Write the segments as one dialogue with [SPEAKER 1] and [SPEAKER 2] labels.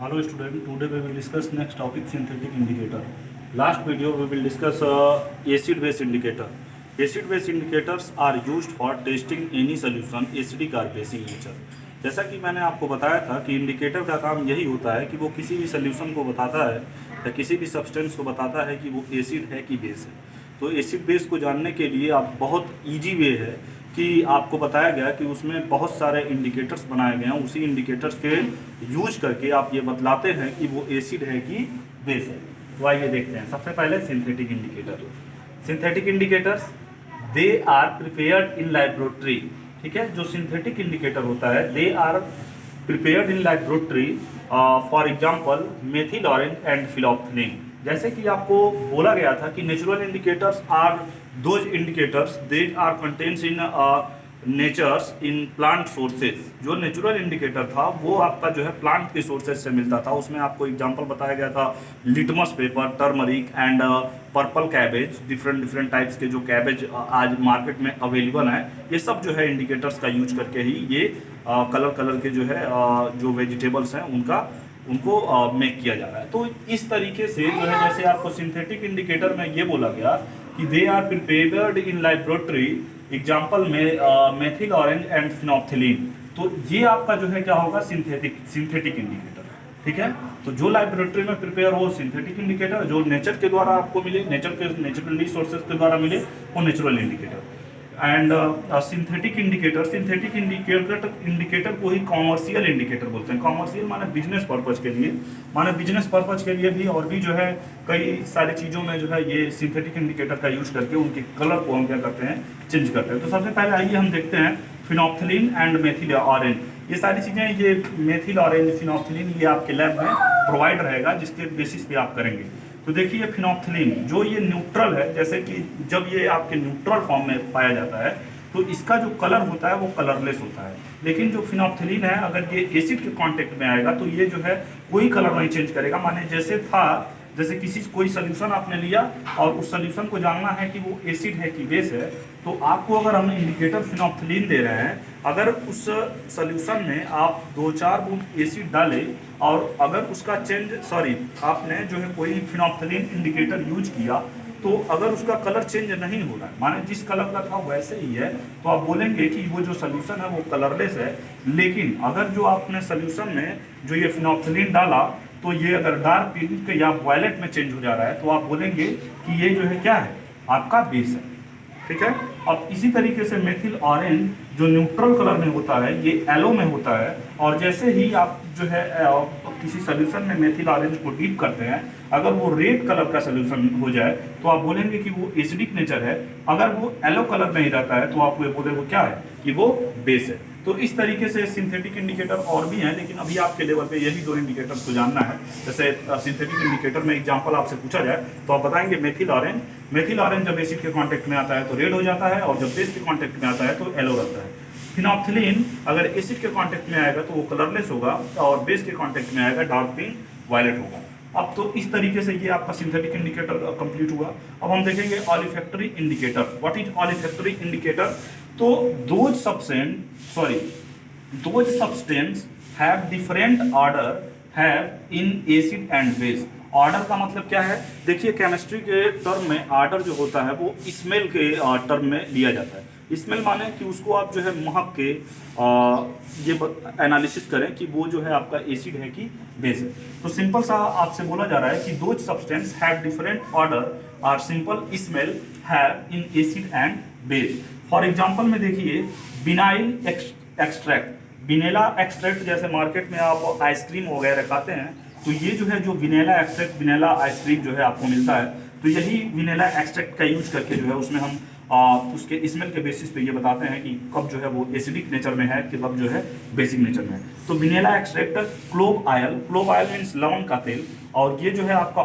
[SPEAKER 1] Hello student, today we will discuss next topic synthetic indicator. Last video we will discuss acid base indicator. Acid base indicators are used for testing any solution acidic or basic nature. जैसा कि मैंने आपको बताया था कि indicator का काम यही होता है कि वो किसी भी सॉल्यूशन को बताता है या किसी भी सब्सटेंस को बताता है कि वो एसिड है कि बेस है। तो एसिड बेस को जानने के लिए आप बहुत इजी वे है कि आपको बताया गया कि उसमें बहुत सारे इंडिकेटर्स बनाए गए हैं, उसी इंडिकेटर्स के यूज करके आप ये बतलाते हैं कि वो एसिड है कि बेस है। तो आइए देखते हैं। सबसे पहले synthetic indicator. Synthetic indicators they are prepared in laboratory. ठीक है, जो सिंथेटिक इंडिकेटर होता है they are prepared in laboratory, for example methyl orange and phenolphthalein. जैसे कि आपको बोला गया था कि natural indicators are those indicators they are contains in natures in plant sources. जो नेचुरल इंडिकेटर था वो आपका जो है प्लांट के सोर्सेज से मिलता था। उसमें आपको एग्जांपल बताया गया था litmus paper, turmeric and purple cabbage. Different types के जो कैबेज आज मार्केट में अवेलेबल हैं, ये सब जो है इंडिकेटर्स का यूज करके ही ये कलर के जो है जो वेजिटेबल्स हैं उनको मेक किया जा रहा है। तो इस तरीके से जो है जैसे आपको सिंथेटिक इंडिकेटर में ये बोला गया कि they are prepared in laboratory, example में मेथिल ऑरेंज एंड फिनोल्फ्थेलिन। तो ये आपका जो है क्या होगा, सिंथेटिक इंडिकेटर। ठीक है, तो जो लैबोरेटरी में प्रिपेयर हो सिंथेटिक इंडिकेटर, जो नेचर के द्वारा आपको मिले, नेचुरली सोर्सेज के द्वारा मिले वो natural indicator. And synthetic indicator को ही कॉमर्शियल इंडिकेटर बोलते हैं। कॉमर्शियल माने बिजनेस पर्पज के लिए, भी और भी जो है कई सारी चीज़ों में जो है ये सिंथेटिक इंडिकेटर का यूज करके उनके कलर को हम क्या करते हैं, चेंज करते हैं। तो सबसे पहले आइए हम देखते हैं फिनोल्फ्थेलिन एंड मेथिल ऑरेंज। ये सारी चीज़ें, ये मेथिल ऑरेंज, फिनोल्फ्थेलिन, ये आपके लैब में प्रोवाइड रहेगा जिसके बेसिस पे आप करेंगे। तो देखिए फिनोल्फ्थेलिन जो ये न्यूट्रल है, जैसे कि जब ये आपके न्यूट्रल फॉर्म में पाया जाता है तो इसका जो कलर होता है वो कलरलेस होता है। लेकिन जो फिनोल्फ्थेलिन है अगर ये एसिड के कांटेक्ट में आएगा तो ये जो है कोई कलर नहीं चेंज करेगा। माने जैसे कोई सोल्यूशन आपने लिया और उस सोल्यूशन को जानना है कि वो एसिड है कि बेस है, तो आपको अगर हम इंडिकेटर फिनोल्फ्थेलिन दे रहे हैं, अगर उस सोल्यूशन में आप 2-4 बूंद एसिड डालें और अगर उसका आपने जो है कोई फिनोल्फ्थेलिन इंडिकेटर यूज किया तो अगर उसका कलर चेंज नहीं हो रहा है, माने जिस कलर का था वैसे ही है, तो आप बोलेंगे कि वो जो सोल्यूशन है वो कलरलेस है। लेकिन अगर जो आपने सोल्यूशन में जो ये फिनोल्फ्थेलिन डाला तो ये अगर डार्क पिंक या वायलेट में चेंज हो जा रहा है तो आप बोलेंगे कि ये जो है क्या है, आपका बेस है। ठीक है, अब इसी तरीके से मेथिल ऑरेंज जो न्यूट्रल कलर में होता है ये येलो में होता है, और जैसे ही आप जो है किसी सोल्यूशन में मेथिल ऑरेंज को डीप करते हैं, अगर वो रेड कलर का सोल्यूशन हो जाए तो आप बोलेंगे कि वो एसिडिक नेचर है। अगर वो येलो कलर में ही रहता है तो आप वो बोले वो क्या है, कि वो बेस है। तो इस तरीके से सिंथेटिक इंडिकेटर और भी हैं, लेकिन अभी आपके लेवल पे यही 2 इंडिकेटर्स को जानना है। जैसे सिंथेटिक इंडिकेटर में एग्जांपल आपसे पूछा जाए तो आप बताएंगे मेथिल ऑरेंज जब एसिड के कांटेक्ट में आता है तो रेड हो जाता है, और जब बेस के कांटेक्ट में आता है तो येलो रहता है। फिनोल्फ्थेलिन अगर एसिड के कांटेक्ट में आएगा तो वो कलरलेस होगा, और बेस के कांटेक्ट में आएगा डार्क पिंक वायलेट होगा। अब तो इस तरीके से ये आपका सिंथेटिक इंडिकेटर कंप्लीट हुआ। अब हम देखेंगे olfactory indicator. What is olfactory indicator? तो those substance have different odour have in acid and base. Odour का मतलब क्या है? देखिए केमिस्ट्री के टर्म में ऑर्डर जो होता है वो स्मेल के टर्म में लिया जाता है। स्मेल माने कि उसको आप जो है महक के ये एनालिसिस करें कि वो जो है आपका एसिड है कि बेस है। तो सिंपल सा आपसे बोला जा रहा है कि those substance have different odour और simple smell have in acid and base. For example में देखिए विनाइल एक्सट्रैक्ट, विनेला एक्सट्रैक्ट, जैसे मार्केट में आप आइसक्रीम वगैरह खाते हैं तो ये जो है जो विनेला एक्सट्रैक्ट, विनेला आइसक्रीम जो है आपको मिलता है, तो यही विनेला एक्सट्रैक्ट का यूज करके जो है उसमें हम उसके स्मेल के बेसिस पे ये बताते हैं कि कब जो है वो एसिडिक नेचर में है कि कब जो है बेसिक नेचर में है। तो विनेला एक्सट्रैक्ट, क्लोव ऑयल मीन्स लवंग का तेल, और ये जो है आपका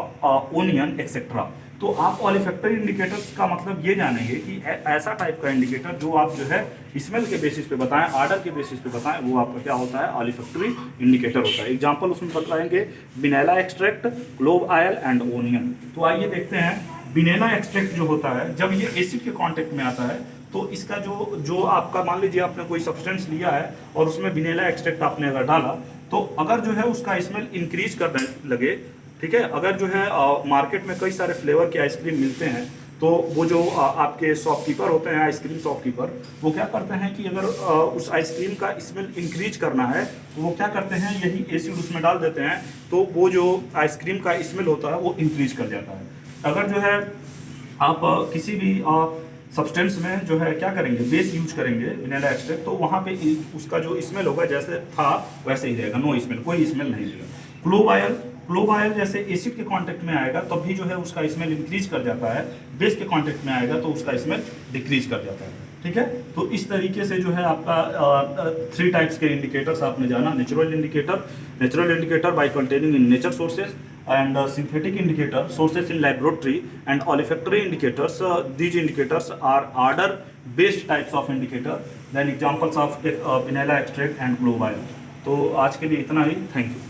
[SPEAKER 1] ओनियन एक्सेट्रा। तो आप ऑलिफैक्टरी इंडिकेटर्स का मतलब ये जानेंगे कि ऐसा टाइप का इंडिकेटर जो आप जो है स्मेल के बेसिस पे बताएं, ऑर्डर के बेसिस पे बताएं, वो आपका क्या होता है, ऑलिफैक्टरी इंडिकेटर होता है। एग्जांपल उसमें बताएंगे vanilla extract, clove oil and onion. तो आइए देखते हैं विनेला एक्सट्रैक्ट जो होता है जब ये एसिड के कांटेक्ट में आता है तो इसका जो आपका मान लीजिए आपने कोई सब्सटेंस लिया है और उसमें विनेला एक्सट्रैक्ट आपने अगर डाला तो अगर जो है उसका स्मेल इंक्रीज करने लगे, ठीक है, अगर जो है मार्केट में कई सारे फ्लेवर के आइसक्रीम मिलते हैं, तो वो जो आपके शॉपकीपर होते हैं, आइसक्रीम शॉपकीपर, वो क्या करते हैं कि अगर उस आइसक्रीम का स्मेल इंक्रीज करना है तो वो क्या करते हैं, यही एसिड उसमें डाल देते हैं, तो वो जो आइसक्रीम का स्मेल होता है वो इंक्रीज कर जाता है। अगर जो है आप किसी भी सब्सटेंस में जो है क्या करेंगे, बेस यूज करेंगे वनीला एक्सट्रैक्ट, तो वहाँ पे उसका जो स्मेल होगा जैसे था वैसे ही रहेगा, नो स्मेल, कोई स्मेल नहीं रहेगा। क्लोव ऑयल जैसे एसिड के कांटेक्ट में आएगा तब भी जो है उसका स्मेल इंक्रीज कर जाता है, बेस के कांटेक्ट में आएगा तो उसका स्मेल डिक्रीज कर जाता है, ठीक है। तो इस तरीके से जो है आपका 3 टाइप्स के इंडिकेटर्स आपने जाना, natural indicator by containing in nature sources, and synthetic indicator sources in laboratory, and olfactory indicators. These indicators are odor based types of indicator, then examples of vanilla extract and clove oil. तो आज के लिए इतना ही, thank you.